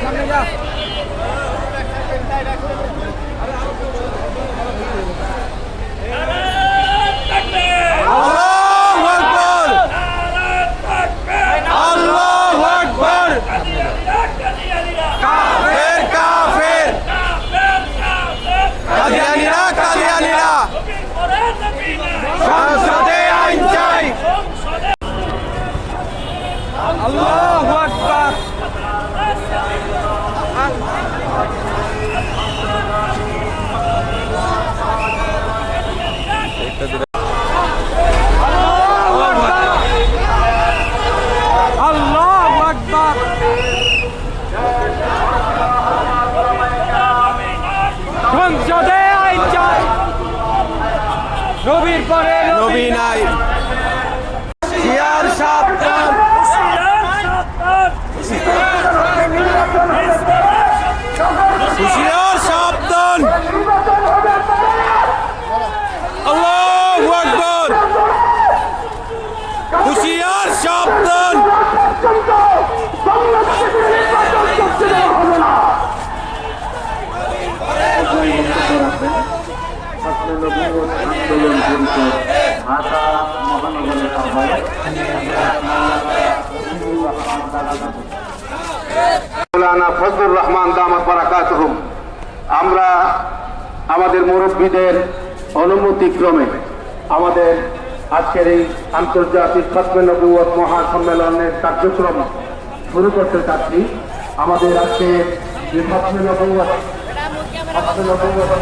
সামনে যা। আল্লাহু আকবার। আল্লাহু আকবার। সংসদে আইন চাই, নবীর পরে নবী নাই। হুঁশিয়ার সাবধান, হুঁশিয়ার সাবধান। আল্লাহু আকবার। হুঁশিয়ার সাবধান। ফজলুর রহমান দামাত বারাকাতুহুম, আমরা আমাদের মুরব্বীদের অনুমতিক্রমে আমাদের আজকের এই আন্তর্জাতিক খতমে নবুয়ত মহাসম্মেলনের কার্যক্রম শুরু করতে চাচ্ছি। আমাদের আজকে যে খতমে নবুয়ত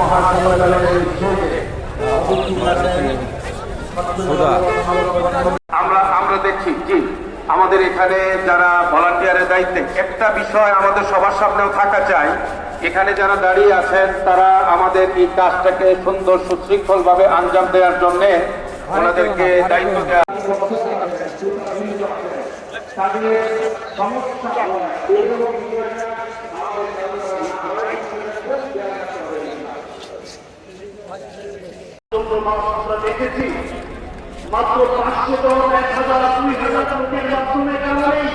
মহাসম্মেলনের আমরা দেখছি জি আমাদের এখানে যারা ভলান্টিয়ারের দায়িত্বে একটা বিষয় আমাদের সবার সামনেও থাকা চাই। এখানে যারা দাঁড়িয়ে আছেন তারা আমাদের এই কাজটাকে সুন্দর সুশৃঙ্খল ভাবে আঞ্জাম দেওয়ার জন্য ওনাদেরকে দায়িত্ব দেওয়া। আমরা দেখেছি মাত্র 500 জন, 1000, 2000 লোকের মাধ্যমে কারণেই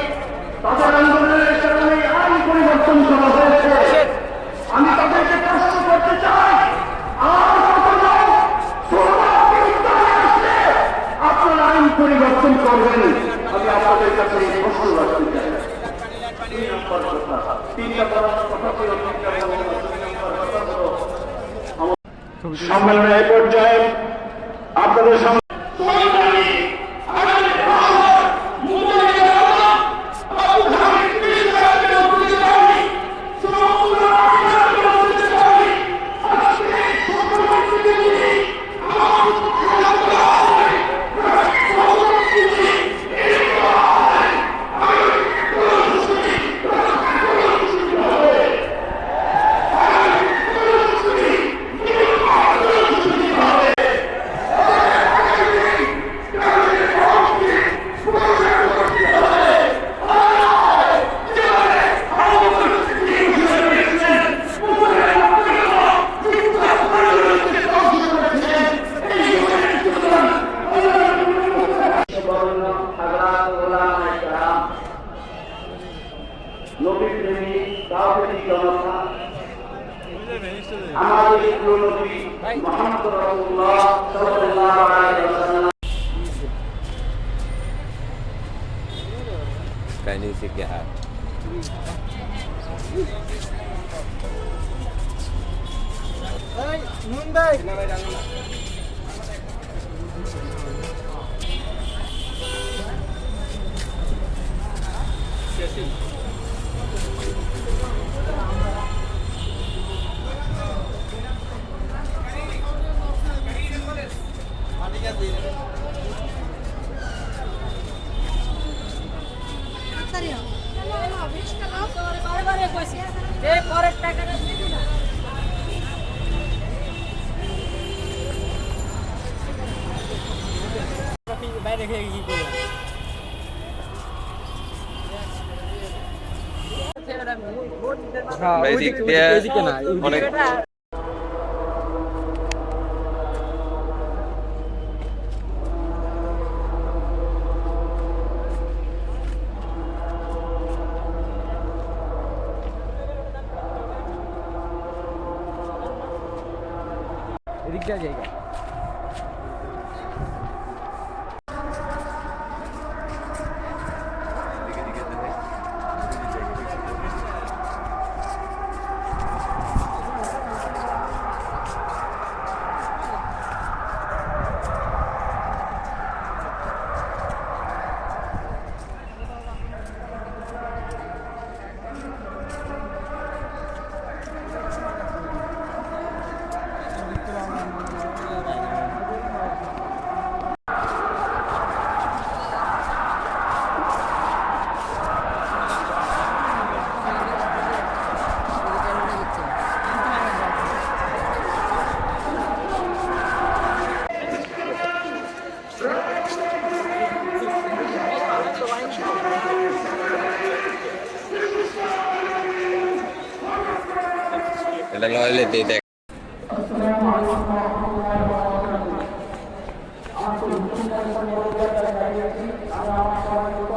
তাদের আন্দোলনের কারণেই আইন পরিবর্তন করা হয়েছে। আমি তাদেরকে প্রশ্ন করতে চাই, আর কতজন আসলে আপনারা আইন পরিবর্তন করবেন? আমি আপনাদের কাছে এই প্রশ্ন রাখতে চাই। 3 নম্বর কথা, 3 নম্বর কথা ছিল সম্মেলনের এই পর্যায়ে আপনাদের সামনে আমাদের প্রিয় নবী মুহাম্মদ রাসূলুল্লাহ সাল্লাল্লাহু আলাইহি ওয়াসাল্লাম Chinese से क्या है? মুম্বাই বাইরে খেয়ে কি করবো? দিকটা জায়গা। এটা লইলে দিয়ে দেখ। আমার